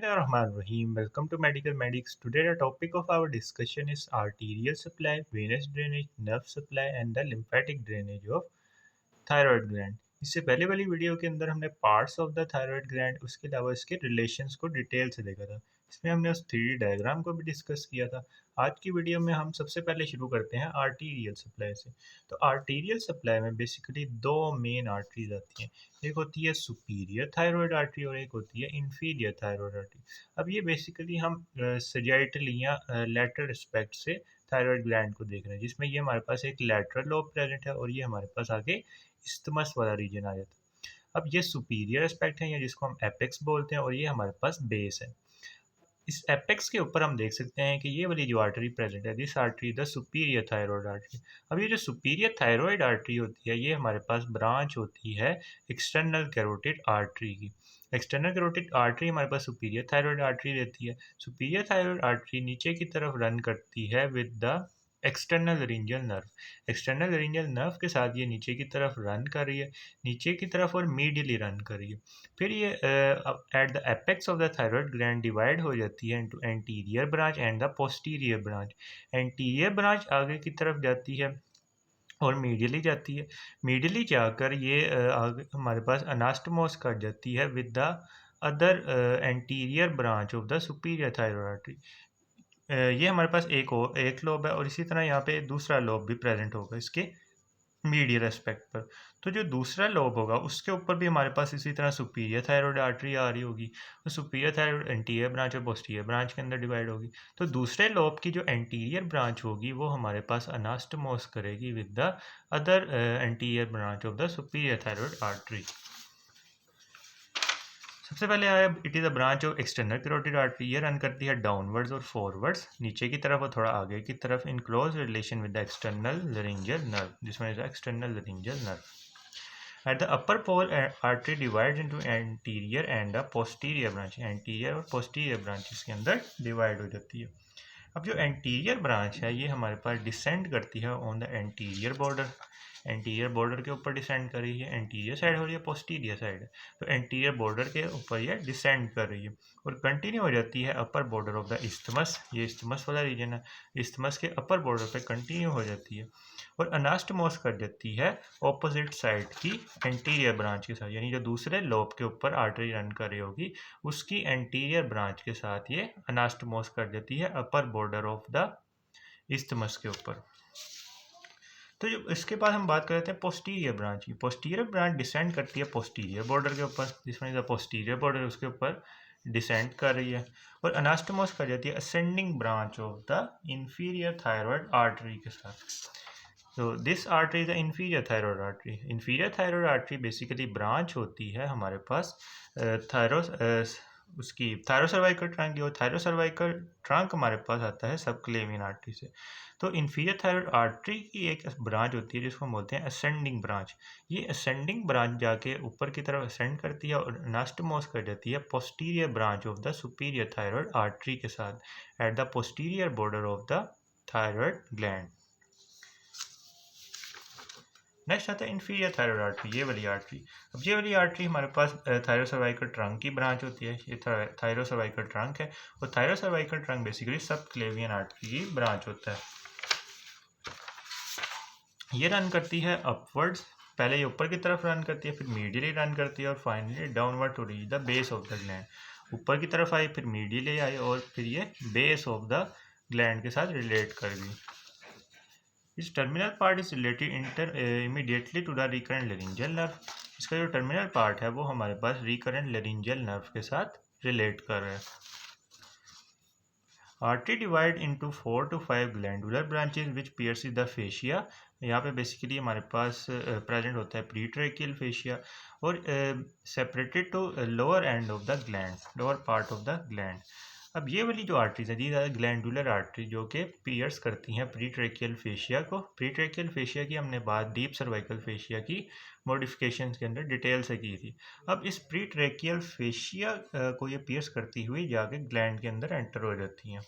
Rahim. Welcome to Medical Medics. Today the topic of our discussion is arterial supply, venous drainage, nerve supply and the lymphatic drainage of thyroid gland. इससे पहले वाली video के अंदर हमने parts of the thyroid gland उसके अलावा इसके relations को डिटेल से देखा था। इसमें हमने उस 3D डायग्राम को भी डिस्कस किया था। आज की वीडियो में हम सबसे पहले शुरू करते हैं आर्टीरियल सप्लाई से। तो आर्टीरियल सप्लाई में बेसिकली दो मेन आर्टरीज आती हैं। एक होती है सुपीरियर थायराइड आर्टरी और एक होती है इंफीरियर थायराइड आर्टरी। अब ये बेसिकली हम सजाइटली या लेटरल रिस्पेक्ट से थायराइड ग्लैंड को देख रहे हैं, जिसमें ये हमारे पास एक लेटरल लोब प्रेजेंट है और ये हमारे पास आगे इस्थमस वाला रीजन आ जाता है। अब ये सुपीरियर एस्पेक्ट है या जिसको हम एपेक्स बोलते हैं और ये हमारे पास बेस है। इस एपेक्स के ऊपर हम देख सकते हैं कि ये वाली जो आर्टरी प्रेजेंट है, this artery the superior thyroid artery. अब ये जो सुपीरियर थायराइड आर्टरी होती है ये हमारे पास ब्रांच होती है एक्सटर्नल कैरोटिड आर्टरी की। एक्सटर्नल कैरोटिड आर्टरी हमारे पास सुपीरियर थायराइड आर्टरी रहती है। सुपीरियर थायराइड आर्टरी नीचे की तरफ रन करती है with the external laryngeal nerve. External laryngeal nerve के साथ ये नीचे की तरफ रन कर रही है, नीचे की तरफ और मीडियली रन कर रही है। फिर ये at the apex of the thyroid gland divide हो जाती है into anterior branch and the posterior branch. Anterior branch आगे की तरफ जाती है और मीडियली जाती है। मीडियली जाकर ये आगे हमारे पास अनास्टोमोस कट जाती है with the other anterior branch of the superior thyroid artery. ये हमारे पास एक लोब है और इसी तरह यहाँ पे दूसरा लोब भी प्रेजेंट होगा इसके मीडियल एस्पेक्ट पर। तो जो दूसरा लोब होगा उसके ऊपर भी हमारे पास इसी तरह सुपीरियर थायराइड आर्टरी आ रही होगी। तो सुपीरियर थायराइड एंटीरियर ब्रांच और पोस्टीरियर ब्रांच के अंदर डिवाइड होगी। तो दूसरे लोब की जो एंटीरियर ब्रांच होगी वो हमारे पास अनास्टोमोस करेगी with the other anterior branch of the superior thyroid artery. सबसे पहले आया it is a branch of external carotid artery. ये रन करती है डाउनवर्ड्स और फॉरवर्ड्स, नीचे की तरफ और थोड़ा आगे की तरफ, in close relation with the external laryngeal nerve, जिसमें is external laryngeal nerve. At the upper pole artery divides into anterior and the posterior branch. Anterior और पोस्टीरियर ब्रांच इसके अंदर डिवाइड हो जाती है। अब जो एंटीरियर ब्रांच है ये हमारे पास डिसेंड करती है on the anterior border. Anterior border के ऊपर डिसेंड कर रही है, एंटीरियर साइड हो रही है, पोस्टीरियर साइड है। तो एंटीरियर बॉर्डर के ऊपर ये डिसेंड कर रही है और कंटिन्यू हो जाती है upper border of the isthmus. ये इस्थमस वाला रीजन है, इस्थमस के अपर बॉर्डर पे कंटिन्यू हो जाती है और अनास्टोमोस कर जाती है ऑपोजिट साइड की एंटीरियर ब्रांच के साथ। यानी जो दूसरे लोब के ऊपर आर्टरी रन कर रही होगी उसकी एंटीरियर ब्रांच के साथ ये अनास्टोमोस कर देती है upper border of the isthmus के ऊपर। तो जो इसके बाद हम बात कर रहे थे पोस्टीरियर ब्रांच की। पोस्टीरियर ब्रांच डिसेंड करती है पोस्टीरियर बॉर्डर के ऊपर, जिसमें द पोस्टीरियर बॉर्डर उसके ऊपर डिसेंड कर रही है और अनास्टोमोस कर जाती है ascending branch of the inferior thyroid artery के साथ। तो this artery is the inferior thyroid artery. Inferior thyroid artery basically branch होती है हमारे पास उसकी थायरोसर्वाइकल ट्रंक की, और थायरोसर्वाइकल ट्रंक हमारे पास आता है सबक्लेवियन आर्टरी से। तो इंफीरियर थायराइड आर्टरी की एक ब्रांच होती है जिसको हम बोलते हैं असेंडिंग ब्रांच। ये असेंडिंग ब्रांच जाके ऊपर की तरफ असेंड करती है और अनास्टोमोस कर देती है posterior branch of the superior thyroid artery के साथ at the posterior border of the thyroid gland. Next आता है इंफीरियर थायराइड आर्टरी, ये वाली आर्टरी। अब ये वाली आर्टरी हमारे पास थायरोसर्वाइकल ट्रंक की ब्रांच होती है। ये थायरोसर्वाइकल ट्रंक है और थायरोसर्वाइकल ट्रंक बेसिकली सबक्लेवियन आर्टरी की ब्रांच होता है। ये रन करती है अपवर्ड्स, पहले ये ऊपर की तरफ रन करती है, फिर मीडियली रन करती है और finally downward to reach the base of the gland. ऊपर की तरफ आई, फिर मीडियली आई और फिर ये बेस ऑफ द ग्लैंड के साथ रिलेट कर गई। इस terminal part is related immediately to the recurrent laryngeal nerve. इसका जो टर्मिनल पार्ट है वो हमारे पास रिकरेंट लेरिंजियल नर्व के साथ रिलेट कर रहा है। Artery divide into 4 to 5 glandular branches which pierces the fascia. यहाँ पे बेसिकली हमारे पास प्रेजेंट होता है प्रीट्रेकियल फेशिया और separated to lower end of the gland, lower part of the gland. अब ये वाली जो आर्टरीज है दीज आर ग्लैंडुलर आर्टरी जो कि पियर्स करती हैं प्रीट्रेकियल फेशिया को। प्रीट्रेकियल फेशिया की हमने बात डीप सर्वाइकल फेशिया की मॉडिफिकेशन के अंदर डिटेल से की थी। अब इस प्रीट्रेकियल फेशिया को ये पियर्स करती हुई जाके ग्लैंड के अंदर एंटर हो जाती हैं।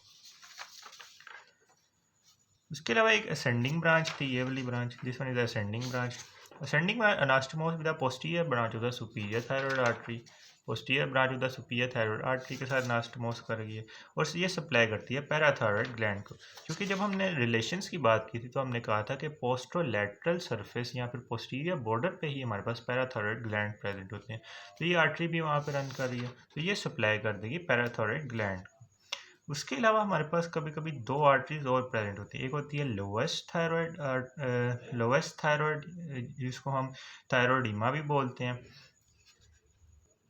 उसके अलावा एक असेंडिंग ब्रांच थी, ये वाली branch, this one is ascending branch. Ascending branch anastomose with the posterior branch of the superior thyroid artery. Posterior branch of the superior thyroid artery के साथ अनास्टोमोस कर रही है और ये सप्लाई करती है पैराथायराइड ग्लैंड को। क्योंकि जब हमने रिलेशंस की बात की थी तो हमने कहा था कि पोस्टरोलैटरल सरफेस या फिर पोस्टीरियर बॉर्डर पे ही हमारे पास पैराथायराइड ग्लैंड प्रेजेंट होते हैं। तो ये आर्टरी भी वहाँ पर रन कर रही है, तो ये सप्लाई कर देगी पैराथायराइड ग्लैंड। उसके अलावा हमारे पास कभी कभी दो आर्टरीज और प्रेजेंट होती है। एक होती है लोवेस्ट थायराइड, जिसको हम थायरॉयडिमा भी बोलते हैं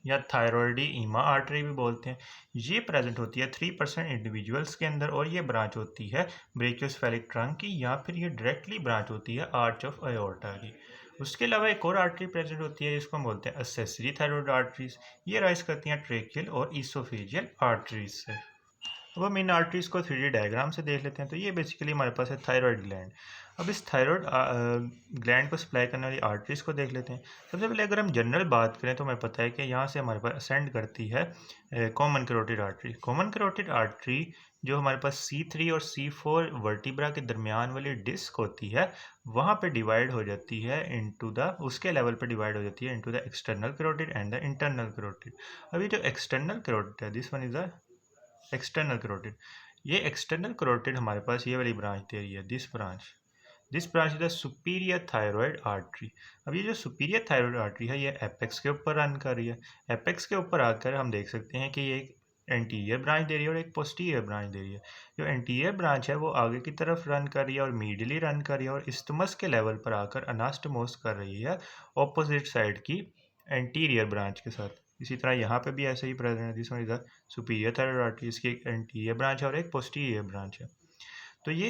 या थायरॉयडीमा आर्टरी भी बोलते हैं। ये प्रेजेंट होती है 3% इंडिविजुअल्स के अंदर और ये ब्रांच होती है ब्रेकियोसेफेलिक ट्रंक की या फिर ये डायरेक्टली ब्रांच होती है आर्च ऑफ अयोर्टा की। उसके अलावा एक और आर्टरी प्रेजेंट होती है जिसको हम बोलते हैं एक्सेसरी थायरॉयड आर्टरीज। ये राइज करती हैं ट्रेकियल और ईसोफेजियल आर्टरीज से। अब हम इन आर्टरीज को 3D डायग्राम से देख लेते हैं। तो ये बेसिकली हमारे पास है थायराइड ग्लैंड। अब इस थायराइड ग्लैंड को सप्लाई करने वाली आर्टरीज को देख लेते हैं। सबसे पहले अगर हम जनरल बात करें तो हमें पता है कि यहाँ से हमारे पास असेंड करती है common carotid artery. Common carotid artery जो हमारे पास C3 और C4 वर्टिब्रा के दरमियान वाली डिस्क होती है वहाँ पे डिवाइड हो जाती है इनटू द, उसके लेवल पे डिवाइड हो जाती है into the external carotid and the internal carotid. अभी जो एक्सटर्नल कैरोटिड है, this one is the external carotid. ये एक्सटर्नल कैरोटिड हमारे पास ये वाली ब्रांच दे रही है, this branch is the superior thyroid artery. अब ये जो सुपीरियर थायराइड आर्टरी है ये एपेक्स के ऊपर रन कर रही है। एपेक्स के ऊपर आकर हम देख सकते हैं कि ये एक एंटीरियर ब्रांच दे रही है और एक पोस्टीरियर ब्रांच दे रही है। जो एंटीरियर ब्रांच है वो आगे की तरफ रन कर रही है और मीडियली रन कर रही है और इस्टमस के लेवल पर आकर अनास्टोमोस कर रही है ऑपोजिट साइड की एंटीरियर ब्रांच के साथ। इसी तरह यहाँ पे भी ऐसे ही प्रेजेंट है। This one is the superior thyroid artery, इसकी एक एंटीरियर ब्रांच है और एक पोस्टीरियर ब्रांच है। तो ये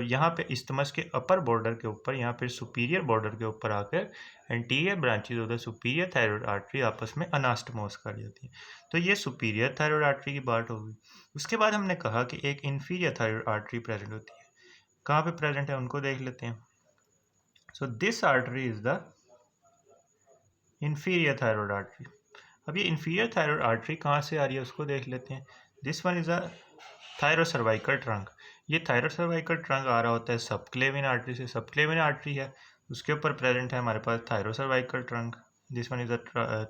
यहाँ पे इस्टमस के अपर बॉर्डर के ऊपर या फिर सुपीरियर बॉर्डर के ऊपर आकर anterior branches of the superior thyroid artery आपस में अनास्टोमोस कर जाती है। तो ये सुपीरियर थायराइड आर्टरी की बात होगी। उसके बाद हमने कहा कि एक इन्फीरियर थायराइड आर्टरी प्रेजेंट होती है। कहाँ पे प्रेजेंट है उनको देख लेते हैं। So this artery is the inferior thyroid artery. अब ये इन्फीरियर थायराइड आर्टरी कहाँ से आ रही है उसको देख लेते हैं। This one is a thyrocervical trunk. ये थायरोसर्वाइकल ट्रंक आ रहा होता है सबक्लेविन आर्टरी से। सबक्लेविन आर्टरी है उसके ऊपर प्रेजेंट है हमारे पास thyrocervical trunk. This one is a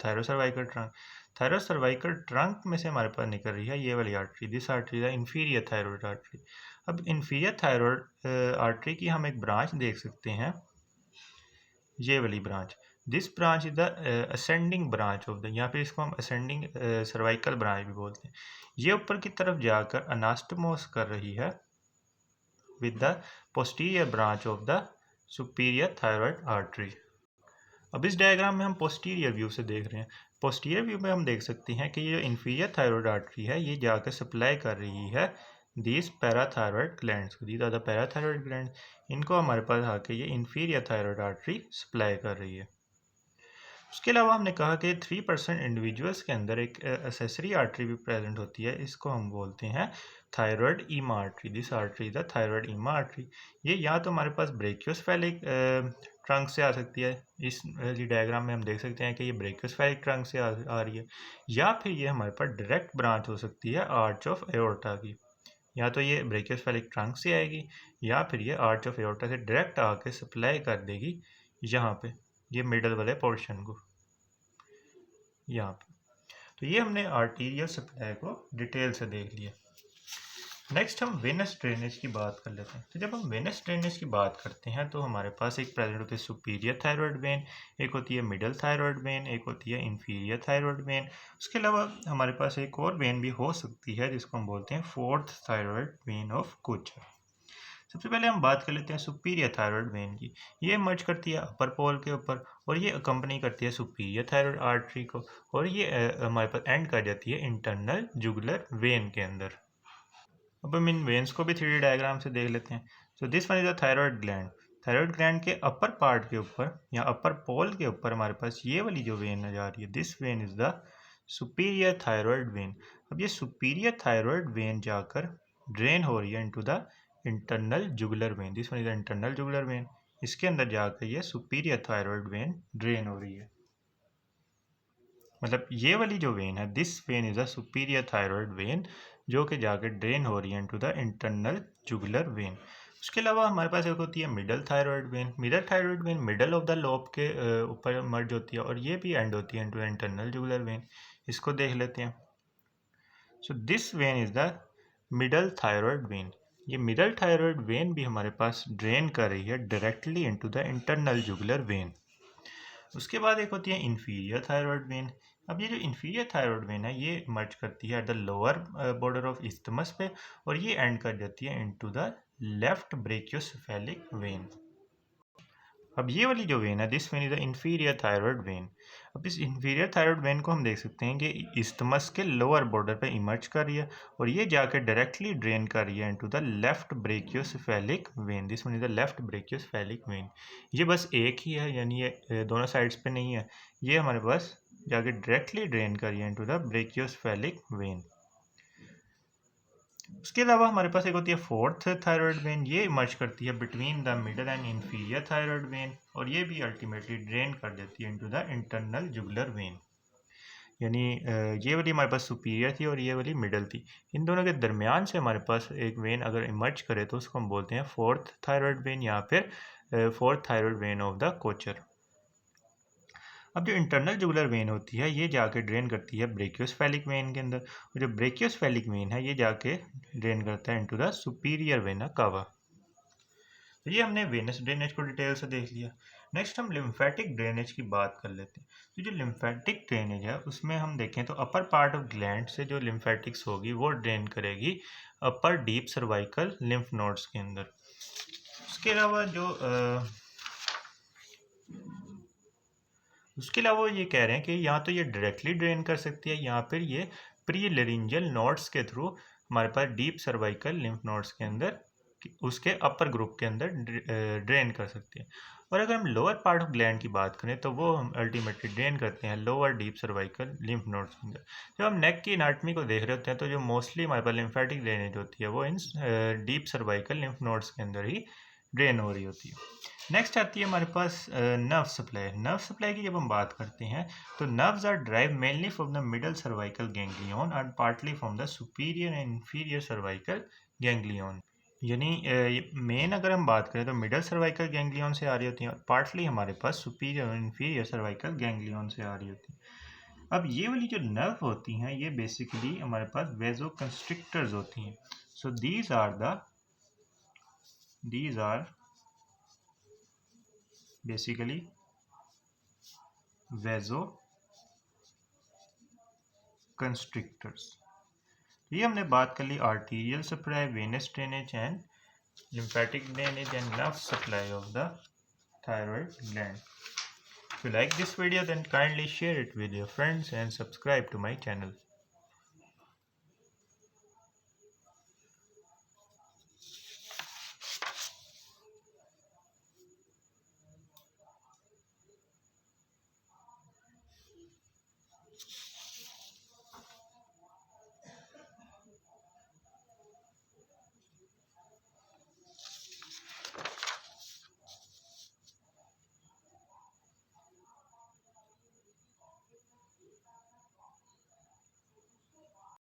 thyrocervical trunk. Thyrocervical trunk में से हमारे पास निकल रही है ये वाली artery. This artery is inferior thyroid artery. अब इन्फीरियर थायराइड आर्टरी की हम एक ब्रांच देख सकते हैं, ये वाली branch. This branch is the ascending branch of the, या फिर इसको हम असेंडिंग सर्वाइकल ब्रांच भी बोलते हैं। ये ऊपर की तरफ जाकर अनास्टोमोस कर रही है with the posterior branch of the superior thyroid artery. अब इस डायग्राम में हम पोस्टीरियर व्यू से देख रहे हैं। पोस्टीरियर व्यू में हम देख सकते हैं कि ये जो इन्फीरियर थायराइड आर्टरी है ये जाकर सप्लाई कर रही है दीज पैराथायराइड ग्लैंड्स को। These are the parathyroid gland. इनको हमारे पास आके ये इन्फीरियर थायराइड आर्टरी सप्लाई कर रही है। उसके अलावा हमने कहा कि 3% इंडिविजुअल्स के अंदर एक एसेसरी आर्टरी भी प्रेजेंट होती है, इसको हम बोलते हैं थायराइड ईमा artery. This artery is the thyroid ईमा आर्टरी। ये या तो हमारे पास ब्रेकियोसेफेलिक ट्रंक से आ सकती है, इस डायग्राम में हम देख सकते हैं कि ये ब्रेकियोसेफेलिक ट्रंक से आ रही है, या फिर ये हमारे पास डायरेक्ट ब्रांच हो सकती है आर्च ऑफ एओर्टा की। या तो ये ब्रेकियोसेफेलिक ट्रंक से आएगी या फिर ये आर्च ऑफ एओर्टा से डायरेक्ट आके सप्लाई कर देगी यहाँ पे ये मिडल वाले पोर्शन को, यहाँ पे। तो ये हमने आर्टीरियल सप्लाई को डिटेल से देख लिया। नेक्स्ट हम वेनस ड्रेनेज की बात कर लेते हैं। तो जब हम वेनस ड्रेनेज की बात करते हैं तो हमारे पास एक प्रेजेंट होती है सुपीरियर थायराइड वेन, एक होती है मिडल थायराइड वेन, एक होती है इन्फीरियर थायराइड वेन। उसके अलावा हमारे पास एक और वेन भी हो सकती है जिसको हम बोलते हैं फोर्थ थायराइड वेन ऑफ कुचर। सबसे पहले हम बात कर लेते हैं सुपीरियर थायराइड वेन की। ये मर्ज करती है अपर पोल के ऊपर और ये अकम्पनी करती है सुपीरियर थायराइड आर्टरी को, और ये हमारे पास एंड कर जाती है इंटरनल जुगुलर वेन के अंदर। अब हम इन वेन्स को भी 3D डायग्राम से देख लेते हैं। So this one is the thyroid gland. Thyroid gland के अपर पार्ट के ऊपर या अपर पोल के ऊपर हमारे पास ये वाली जो वेन नजर आ रही है, this when is the superior thyroid when. अब ये सुपीरियर थायराइड वेन जाकर ड्रेन हो रही है into the internal jugular vein. This one is the internal jugular vein. इसके अंदर जाकर ये सुपीरियर थायराइड वेन ड्रेन हो रही है। मतलब ये वाली जो वेन है, this when is a superior thyroid when जो कि जाकर ड्रेन हो रही है into the internal jugular vein. उसके अलावा हमारे पास एक होती है middle thyroid when. Middle thyroid when middle of the lobe के ऊपर मर्ज होती है और ये भी एंड होती है into the internal jugular vein. इसको देख लेते हैं। So this when is the middle thyroid when. ये मिडल थायराइड वेन भी हमारे पास ड्रेन कर रही है directly into the internal jugular vein. उसके बाद एक होती है इंफीरियर थायराइड वेन। अब ये जो इंफीरियर थायराइड वेन है ये मर्ज करती है at the lower border of isthmus पे, और ये एंड कर जाती है into the left brachiocephalic when. अब ये वाली जो वेन है, this when is the inferior thyroid when. अब इस इंफीरियर थायराइड वेन को हम देख सकते हैं कि इस्थमस के लोअर बॉर्डर पे इमर्ज कर रही है, और ये जाकर डायरेक्टली ड्रेन कर रही है into the left brachiocephalic when. This one is the left brachiocephalic when. ये बस एक ही है, यानी ये दोनों साइड्स पे नहीं है, ये हमारे पास जाकर डायरेक्टली ड्रेन कर रही है इनटू द ब्रेकियोसेफेलिक वेन। उसके अलावा हमारे पास एक होती है फोर्थ थायराइड वेन। ये इमर्ज करती है between the middle and inferior thyroid when, और ये भी अल्टीमेटली ड्रेन कर देती है into the internal jugular vein. यानी ये वाली हमारे पास सुपीरियर थी और ये वाली मिडल थी। इन दोनों के दरमियान से हमारे पास एक वेन अगर इमर्ज करे तो उसको हम बोलते हैं फोर्थ थायराइड वेन या फिर fourth thyroid vein of the Kocher. अब जो इंटरनल जुगुलर वेन होती है ये जाके ड्रेन करती है ब्रेकियोसेफेलिक वेन के अंदर, और जो ब्रेकियोसेफेलिक वेन है ये जाके ड्रेन करता है into the superior vena cava. तो ये हमने वेनस ड्रेनेज को डिटेल से देख लिया। नेक्स्ट हम लिम्फेटिक ड्रेनेज की बात कर लेते हैं। तो जो लिम्फेटिक ड्रेनेज है उसमें हम देखें तो अपर पार्ट ऑफ ग्लैंड से जो लिम्फेटिक्स होगी वो ड्रेन करेगी अपर डीप सर्वाइकल लिम्फ नोड्स के अंदर। उसके अलावा वो ये कह रहे हैं कि यहाँ तो ये डायरेक्टली ड्रेन कर सकती है, यहाँ पर ये प्री लेरिंजियल नोड्स के थ्रू हमारे पास डीप सर्वाइकल लिम्फ नोड्स के अंदर उसके अपर ग्रुप के अंदर ड्रेन कर सकते हैं। और अगर हम लोअर पार्ट ऑफ ग्लैंड की बात करें तो वो हम अल्टीमेटली ड्रेन करते हैं lower deep cervical lymph nodes के अंदर। जब हम नेक की एनाटमी को देख रहे होते हैं तो जो मोस्टली हमारे पास लिम्फेटिक ड्रेनेज होती है वो इन डीप सर्वाइकल लिम्फ नोड्स के अंदर ही ड्रेन हो रही होती है। नेक्स्ट आती है हमारे पास नर्व सप्लाई। नर्व सप्लाई की जब हम बात करते हैं तो nerves are drive mainly from the middle cervical ganglion and partly from the superior and inferior cervical ganglion. यानी मेन अगर हम बात करें तो मिडल सर्वाइकल गैंग्लियन से आ रही होती हैं, और पार्टली हमारे पास सुपीरियर और इंफीरियर सर्वाइकल गैंग्लियन से आ रही होती हैं। अब ये वाली जो नर्व होती हैं ये बेसिकली हमारे पास वेजो कंस्ट्रिक्टर्स होती हैं। So these are basically vasoconstrictors. ये हमने बात कर ली arterial supply, venous drainage and lymphatic drainage and nerve supply of the thyroid gland. If you like this video then kindly share it with your friends and subscribe to my channel.